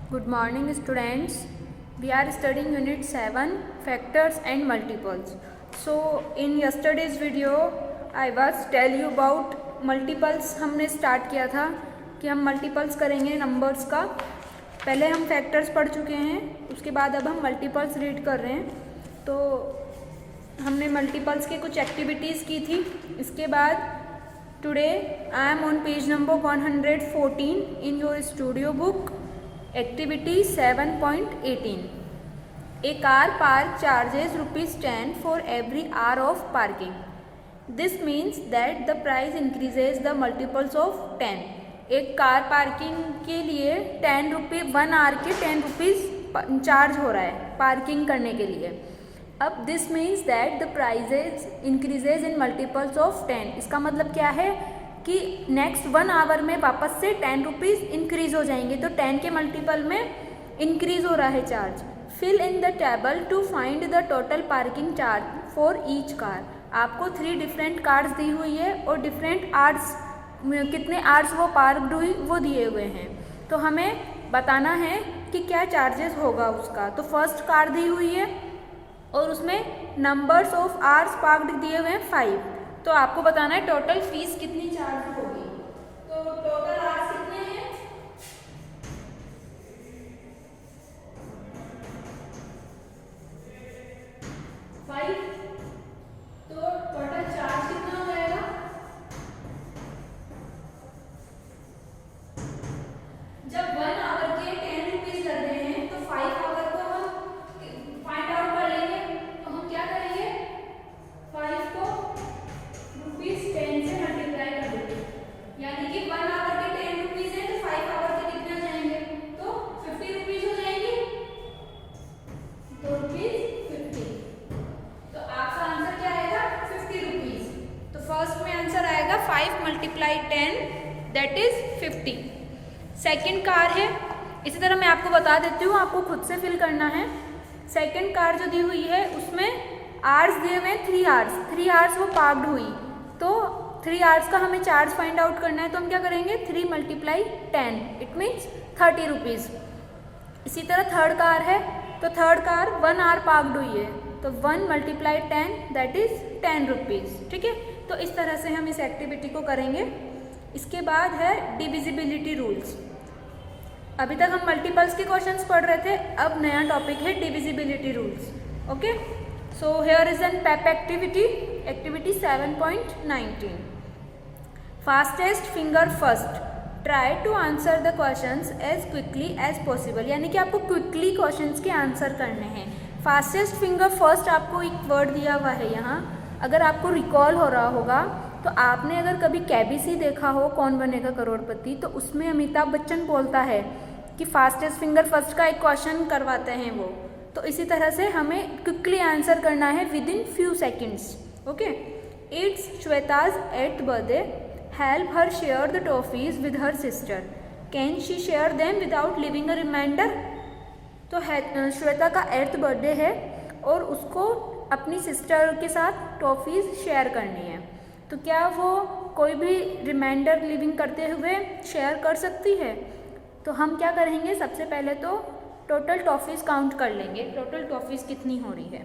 Good morning students. We are studying unit 7 factors and multiples. So in yesterday's video I was tell you about multiples. हमने start किया था कि हम multiples करेंगे numbers का. पहले हम फैक्टर्स पढ़ चुके हैं, उसके बाद अब हम मल्टीपल्स रीड कर रहे हैं. तो हमने मल्टीपल्स के कुछ एक्टिविटीज़ की थी. इसके बाद today I am on page number 114 in your studio book. Activity 7.18. A car park charges ₹10 for every hour of parking. This means that the price increases the multiples of 10. एक car parking के लिए 10 रुपये 1 our के 10 rupees charge हो रहा है parking करने के लिए. अब this means that the prices increases in multiples of 10. इसका मतलब क्या है कि नेक्स्ट 1 आवर में वापस से 10 रुपीज़ इंक्रीज हो जाएंगे. तो 10 के मल्टीपल में इंक्रीज हो रहा है charge. Fill in the table to find the total parking charge for each car. आपको 3 डिफरेंट कार्स दी हुई है और डिफरेंट आवर्स, कितने आवर्स वो पार्कड हुई वो दिए हुए हैं. तो हमें बताना है कि क्या चार्जेस होगा उसका. तो फर्स्ट कार दी हुई है और उसमें नंबर्स ऑफ आवर्स पार्कड दिए हुए हैं 5. तो आपको बताना है टोटल फीस कितनी चार्ज होगी. तो टोटल आवर्स कितने हैं? 5. तो टोटल चार्ज कितना हो जाएगा? जब 1 आवर के 10 रुपीज लग रहे हैं तो 5 आवर को हम फाइंड आउट कर लेंगे. तो हम क्या करेंगे, 5 को ₹10 से मल्टीप्लाई कर देंगे. यानी कि 1 आवर के 10 रुपीज है तो 5 आवर के कितने हो जाएंगे? तो 50 रुपीज हो जाएंगे. तो ₹50. तो आपका आंसर क्या आएगा? 50 रुपीज. तो फर्स्ट में आंसर आएगा 5 multiply 10 that is 50. Second car है. इसी तरह मैं आपको बता देती हूँ, आपको खुद से फिल करना है. सेकेंड कार जो दी हुई है उसमें आवर्स दिए हुए हैं 3 आवर्स. 3 आवर्स वो पार्कड हुई. तो 3 आवर्स का हमें चार्ज फाइंड आउट करना है. तो हम क्या करेंगे, 3 मल्टीप्लाई 10 इट मीन्स 30 रुपीज़. इसी तरह थर्ड कार है. तो थर्ड कार 1 आवर पार्कड हुई है. तो 1 मल्टीप्लाई 10 दैट इज 10 रुपीज़. ठीक है. तो इस तरह से हम इस एक्टिविटी को करेंगे. इसके बाद है डिविजिबिलिटी रूल्स. अभी तक हम मल्टीपल्स के क्वेश्चंस पढ़ रहे थे, अब नया टॉपिक है divisibility rules. Okay. So here is an PEP activity 7.19. Fastest finger first. Try to answer the questions as quickly as possible. यानी कि आपको क्विकली क्वेश्चंस के आंसर करने हैं. फास्टेस्ट फिंगर फर्स्ट आपको एक वर्ड दिया हुआ है यहाँ. अगर आपको रिकॉल हो रहा होगा तो आपने अगर कभी केबीसी देखा हो, कौन बनेगा करोड़पति, तो उसमें अमिताभ बच्चन बोलता है कि फास्टेस्ट फिंगर फर्स्ट का एक क्वेश्चन करवाते हैं वो. तो इसी तरह से हमें क्विकली आंसर करना है within few seconds. Okay. It's Shweta's 8th birthday. Help her share the toffees with her sister. Can she share them without leaving a reminder. तो श्वेता का 8th बर्थडे है और उसको अपनी सिस्टर के साथ टॉफीज शेयर करनी है. तो क्या वो कोई भी रिमाइंडर लिविंग करते हुए शेयर कर सकती है? तो हम क्या करेंगे, सबसे पहले तो टोटल टॉफीज़ काउंट कर लेंगे. टोटल टॉफीज़ कितनी हो रही है.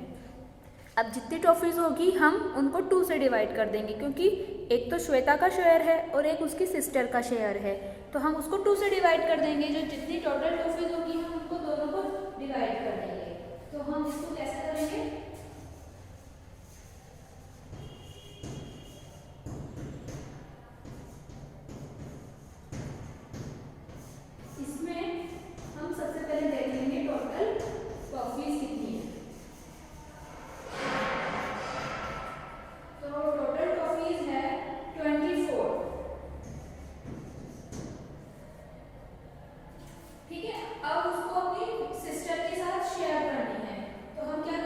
अब जितनी टॉफीज़ होगी हम उनको 2 से डिवाइड कर देंगे, क्योंकि एक तो श्वेता का शेयर है और एक उसकी सिस्टर का शेयर है. तो हम उसको 2 से डिवाइड कर देंगे. जो जितनी टोटल टॉफीज़ होगी हम उनको दोनों को डिवाइड कर देंगे. तो हम इसको कैसे करेंगे, इसमें हम सबसे पहले देख लेंगे टोटल टॉफीज कितनी है. तो टोटल टॉफीज है 24. ठीक है. अब उसको अपनी सिस्टर के साथ शेयर करनी है. तो हम क्या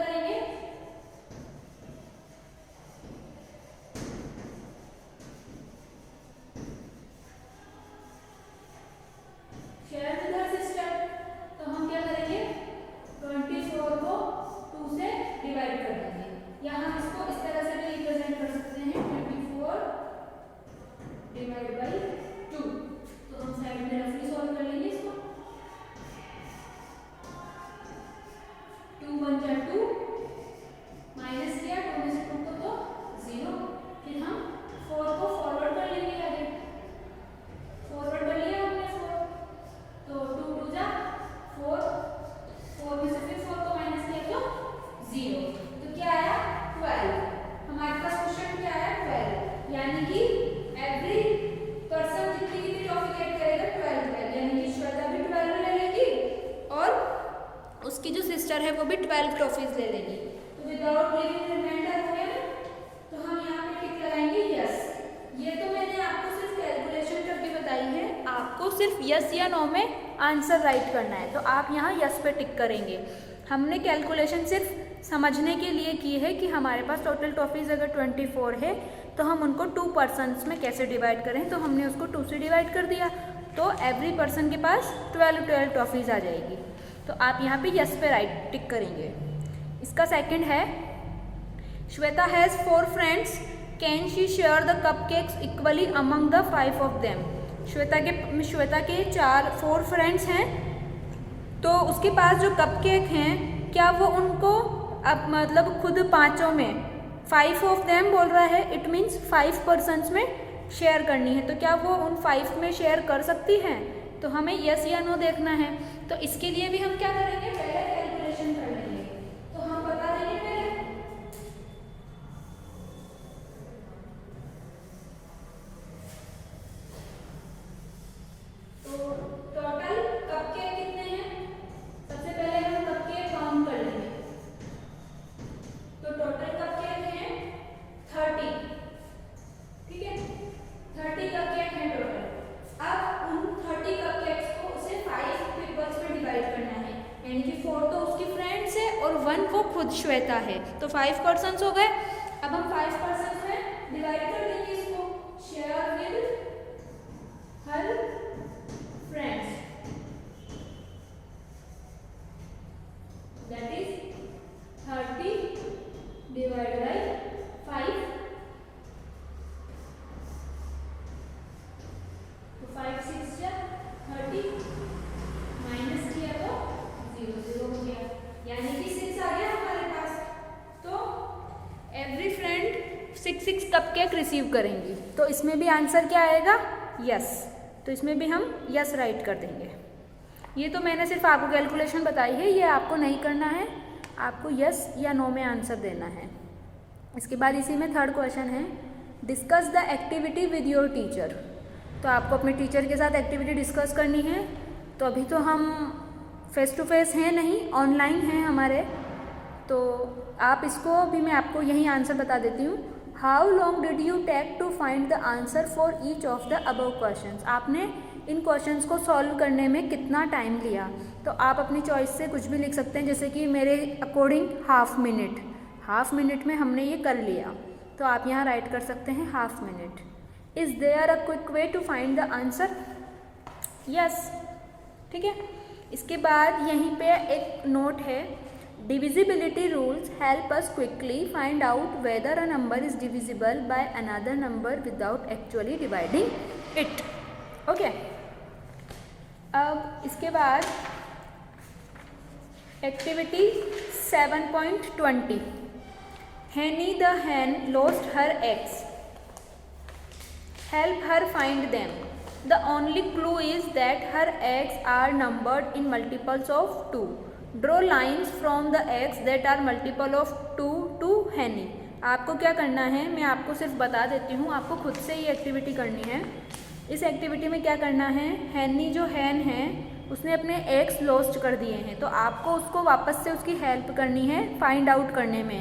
सिस्टर है वो भी 12 ट्रॉफीज ले लेगी। तो विदाउट लीविंग रिमाइंडर हो गया, तो हम यहाँ पे टिक लगाएंगे यस। ये तो मैंने आपको सिर्फ कैलकुलेशन करके बताई है, आपको सिर्फ यस या नो में आंसर राइट करना है, तो आप यहाँ यस पे टिक करेंगे। हमने कैलकुलेशन सिर्फ समझने के लिए की है कि हमारे पास टोटल ट्रॉफीज अगर 24 है तो हम उनको 2 पर्सन्स में कैसे डिवाइड करें, तो हमने उसको 2 से डिवाइड कर दिया, तो एवरी पर्सन के पास 12 ट्रॉफीज आ जाएगी। तो आप यहाँ पे यस पे राइट टिक करेंगे। इसका सेकंड है, Shweta has 4 friends, can she share the cupcakes equally among the 5 of them. Shweta के 4 फ्रेंड्स हैं, तो उसके पास जो कपकेक हैं क्या वो उनको अब मतलब खुद 5 में 5 ऑफ देम बोल रहा है, इट मीन्स 5 पर्सन्स में शेयर करनी है, तो क्या वो उन 5 में शेयर कर सकती हैं? तो हमें यस या नो देखना है। तो इसके लिए भी हम क्या करेंगे, पहले कैलकुलेशन कर लेंगे। तो हम बता देंगे पहले, तो टोटल कपकेक कितने हैं, सबसे पहले हम कपकेक काउंट कर लेंगे। तो टोटल कपकेक हैं 30, ठीक है, 30 कपकेक हैं टोटल। अब उन 30 कपकेक्स को उसे 5 पीपल्स में डिवाइड करना है, यानी कि 4 तो उसकी फ्रेंड्स है और 1 वो खुद श्वेता है, तो 5 पर्सन्स हो गए। अब हम 5 पर्सन्स में डिवाइड कर देंगे इसको, share with her friends, that is 30 divide by 5, तो 5 6 जा 30, माइनस किया तो 0 0 हो गया, यानी कि 6 आ गया हमारे पास। तो एवरी फ्रेंड 6 कपकेक रिसीव करेंगी, तो इसमें भी आंसर क्या आएगा, यस। तो इसमें भी हम यस राइट कर देंगे। ये तो मैंने सिर्फ आपको कैलकुलेशन बताई है, ये आपको नहीं करना है, आपको यस या नो में आंसर देना है। इसके बाद इसी में थर्ड क्वेश्चन है, discuss the activity with your teacher. तो आपको अपने टीचर के साथ एक्टिविटी डिस्कस करनी है। तो अभी तो हम फेस टू फेस हैं नहीं, ऑनलाइन हैं हमारे, तो आप इसको भी मैं आपको यही आंसर बता देती हूँ। How long did you take to find the answer for each of the above questions. आपने इन क्वेश्चंस को सॉल्व करने में कितना टाइम लिया। तो आप अपनी चॉइस से कुछ भी लिख सकते हैं, जैसे कि मेरे अकॉर्डिंग हाफ मिनट में हमने ये कर लिया, तो आप यहाँ राइट कर सकते हैं half minute. Is there a quick way to find the answer, yes, ठीक है। इसके बाद यहीं पे एक नोट है, divisibility rules help us quickly find out whether a number is divisible by another number without actually dividing it, okay. अब इसके बाद activity 7.20, Hanny the hen lost her eggs, help her find them. The only clue is that her eggs are numbered in multiples of 2. Draw lines from the eggs that are multiple of 2 to Henny. आपको क्या करना है, मैं आपको सिर्फ बता देती हूँ, आपको खुद से ये एक्टिविटी करनी है। इस एक्टिविटी में क्या करना है, हैनी जो हैन है उसने अपने एग्स लॉस्ट कर दिए हैं, तो आपको उसको वापस से उसकी हेल्प करनी है फाइंड आउट करने में।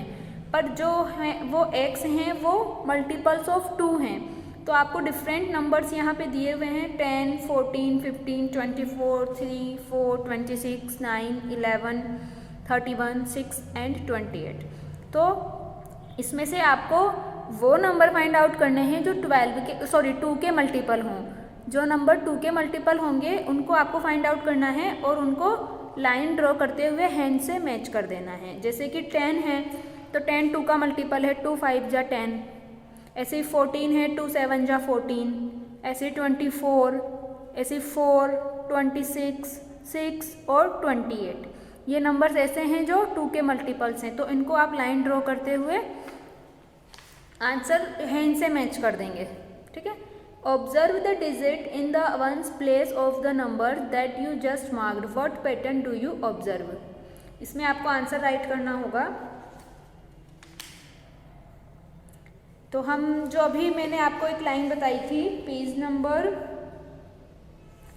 पर जो है वो एग्स हैं वो मल्टीपल्स ऑफ 2 हैं, तो आपको डिफरेंट नंबर्स यहाँ पे दिए हुए हैं, 10, 14, 15, 24, 3, 4, 26, 9, 11, 31, 6 एंड 28। तो इसमें से आपको वो नंबर फाइंड आउट करने हैं जो 2 के मल्टीपल हों। जो नंबर 2 के मल्टीपल होंगे उनको आपको फाइंड आउट करना है और उनको लाइन ड्रॉ करते हुए हैंड से मैच कर देना है। जैसे कि 10 है तो 10 2 का मल्टीपल है, 2 5 जा 10, ऐसे 14 है, 2 7 जा 14, ऐसे 24, ऐसे 4, 26, 6 और 28। ये नंबर्स ऐसे हैं जो 2 के मल्टीपल्स हैं, तो इनको आप लाइन ड्रॉ करते हुए आंसर हैंड से मैच कर देंगे, ठीक है। Observe the digit in the ones place of the number that you just marked, what pattern do you observe. इसमें आपको आंसर राइट करना होगा। तो हम जो अभी मैंने आपको एक लाइन बताई थी, पेज नंबर,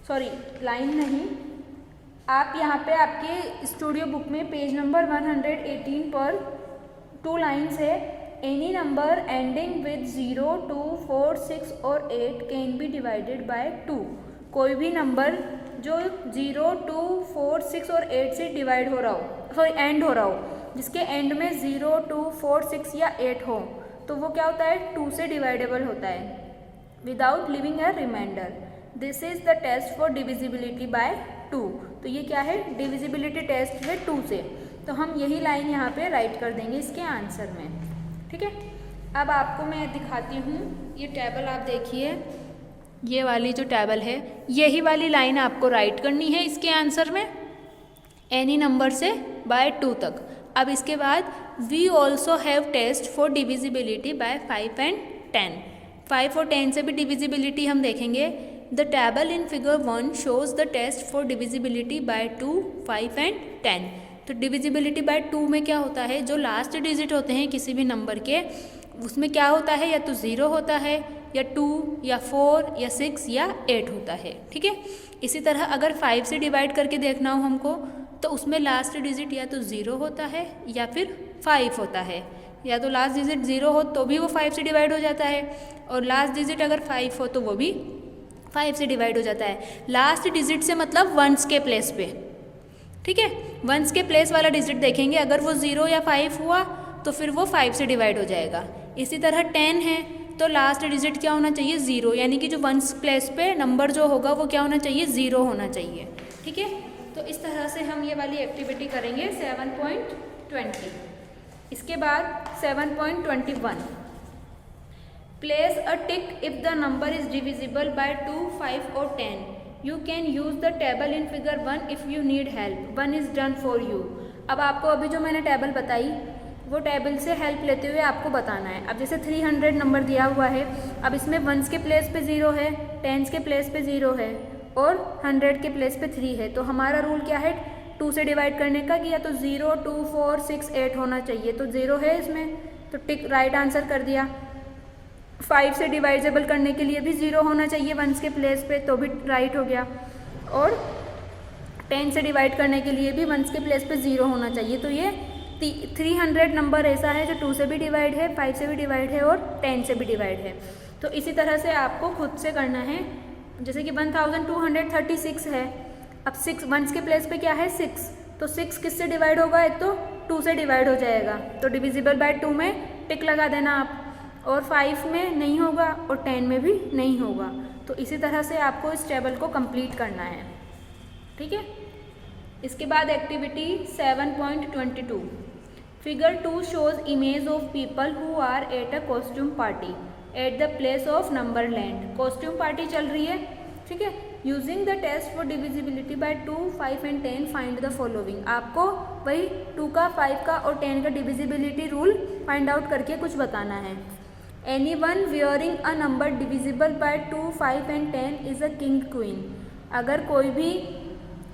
सॉरी लाइन नहीं, आप यहाँ पे आपके स्टूडियो बुक में पेज नंबर 118 पर 2 लाइन्स है। एनी नंबर एंडिंग विद 0, 2, 4, 6 और 8 कैन बी डिवाइडेड बाय 2। कोई भी नंबर जो 0, 2, 4, 6 और 8 से डिवाइड हो रहा हो, सॉरी एंड हो रहा हो, जिसके एंड में 0, 2, 4, 6 या 8 हो, तो वो क्या होता है, 2 से डिवाइडेबल होता है without leaving a reminder. This is the test for divisibility by 2। तो ये क्या है, डिविजिबिलिटी टेस्ट है 2 से। तो हम यही लाइन यहाँ पे राइट कर देंगे इसके आंसर में, ठीक है। अब आपको मैं दिखाती हूँ, ये टेबल आप देखिए, ये वाली जो टेबल है, यही वाली लाइन आपको राइट करनी है इसके आंसर में, एनी नंबर से बाय 2 तक। अब इसके बाद we also have test for divisibility by 5 and 10। 5 और 10 से भी डिविजिबिलिटी हम देखेंगे। The table in figure 1 shows the test for divisibility by 2, 5 and 10। तो डिविजिबिलिटी बाय 2 में क्या होता है, जो लास्ट डिजिट होते हैं किसी भी नंबर के, उसमें क्या होता है, या तो 0 होता है, या 2, या 4, या 6 या 8 होता है, ठीक है। इसी तरह अगर 5 से डिवाइड करके देखना हो हमको, तो उसमें लास्ट डिजिट या तो 0 होता है या फिर 5 होता है, या तो लास्ट डिजिट 0 हो तो भी वो 5 से डिवाइड हो जाता है, और लास्ट डिजिट अगर 5 हो तो वो भी 5 से डिवाइड हो जाता है। लास्ट डिजिट से मतलब वंस के प्लेस पे, ठीक है, वंस के प्लेस वाला डिजिट देखेंगे, अगर वो 0 या 5 हुआ तो फिर वो 5 से डिवाइड हो जाएगा। इसी तरह 10 है तो लास्ट डिजिट क्या होना चाहिए, 0, यानी कि जो वंस प्लेस पे नंबर जो होगा वो क्या होना चाहिए, 0 होना चाहिए, ठीक है। तो इस तरह से हम ये वाली एक्टिविटी करेंगे 7.20। इसके बाद 7.21, place a tick if the number is divisible bye 2, 5 और 10। You can use the table in figure 1 if you need help, 1 is done for you. अब आपको अभी जो मैंने टेबल बताई वो टेबल से हेल्प लेते हुए आपको बताना है। अब जैसे 300 नंबर दिया हुआ है, अब इसमें वंस के प्लेस पे 0 है, टेंस के प्लेस पे 0 है और 100 के प्लेस पे 3 है। तो हमारा रूल क्या है, 2 से डिवाइड करने का, कि या तो 0, 2, 4, 6, 8 होना चाहिए, तो 0 है इसमें, तो टिक राइट आंसर कर दिया। 5 से डिवाइजेबल करने के लिए भी 0 होना चाहिए वंस के प्लेस पे, तो भी राइट हो गया, और 10 से डिवाइड करने के लिए भी वंस के प्लेस पे 0 होना चाहिए। तो ये 300 नंबर ऐसा है जो 2 से भी डिवाइड है, 5 से भी डिवाइड है और 10 से भी डिवाइड है। तो इसी तरह से आपको खुद से करना है। जैसे कि 1236 है, अब 6 वंस के प्लेस पे क्या है, 6, तो 6 किससे डिवाइड होगा, एक तो 2 से डिवाइड हो जाएगा, तो डिविजिबल बाय 2 में टिक लगा देना आप, और 5 में नहीं होगा और 10 में भी नहीं होगा। तो इसी तरह से आपको इस टेबल को कंप्लीट करना है, ठीक है। इसके बाद activity 7.22, figure 2 shows image of people who are at a costume party at the place of number land. Costume party चल रही है, ठीक है। Using the test for divisibility by 2, 5 and 10 find the following. आपको वही 2 का, 5 का और 10 का डिविजिबिलिटी रूल फाइंड आउट करके कुछ बताना है। Anyone wearing a number divisible by 2, 5 and 10 is a king queen. अगर कोई भी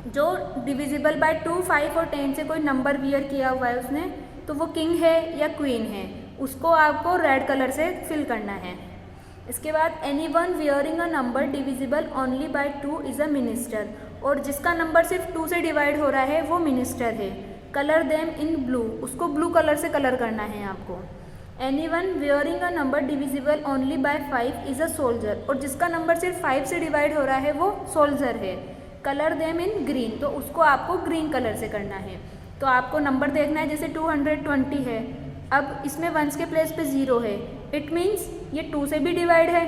जो डिविजिबल बाय 2, 5 और 10 से कोई नंबर वियर किया हुआ है उसने, तो वो किंग है या क्वीन है, उसको आपको रेड कलर से फिल करना है। इसके बाद anyone wearing a number divisible only by 2 is a minister. और जिसका नंबर सिर्फ 2 से डिवाइड हो रहा है वो मिनिस्टर है। कलर देम इन ब्लू, उसको ब्लू कलर से कलर करना है आपको। Anyone wearing a number divisible only by 5 is a soldier. और जिसका नंबर सिर्फ 5 से डिवाइड हो रहा है वो सोल्जर है। कलर देम इन ग्रीन, तो उसको आपको ग्रीन कलर से करना है। तो आपको नंबर देखना है, जैसे 220 है, अब इसमें वंस के प्लेस पे 0 है, इट मीन्स ये 2 से भी डिवाइड है,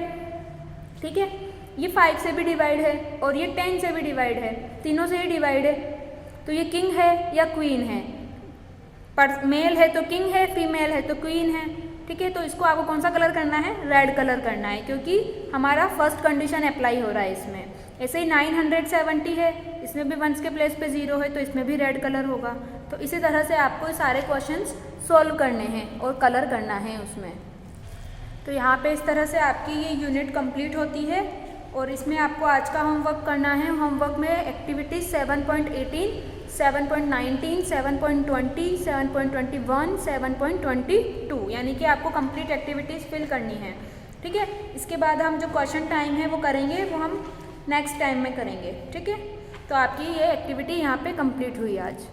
ठीक है, ये 5 से भी डिवाइड है और ये 10 से भी डिवाइड है, तीनों से ही डिवाइड है। तो ये किंग है या क्वीन है, पर मेल है तो किंग है, फीमेल है तो क्वीन है, ठीक है। तो इसको आपको कौन सा कलर करना है, रेड कलर करना है, क्योंकि हमारा फर्स्ट कंडीशन अप्लाई हो रहा है इसमें। ऐसे ही 970 है, इसमें भी वंस के प्लेस पे 0 है, तो इसमें भी रेड कलर होगा। तो इसी तरह से आपको सारे क्वेश्चंस सॉल्व करने हैं और कलर करना है उसमें। तो यहाँ पे इस तरह से आपकी ये यूनिट कंप्लीट होती है और इसमें आपको आज का होमवर्क करना है। होमवर्क में एक्टिविटी 7.18, 7.19, 7.20, 7.21, 7.22 यानी कि आपको कंप्लीट एक्टिविटीज़ फिल करनी है, ठीक है। इसके बाद हम जो क्वेश्चन टाइम है वो करेंगे, वो हम नेक्स्ट टाइम में करेंगे, ठीक है। तो आपकी ये एक्टिविटी यहाँ पे कंप्लीट हुई आज।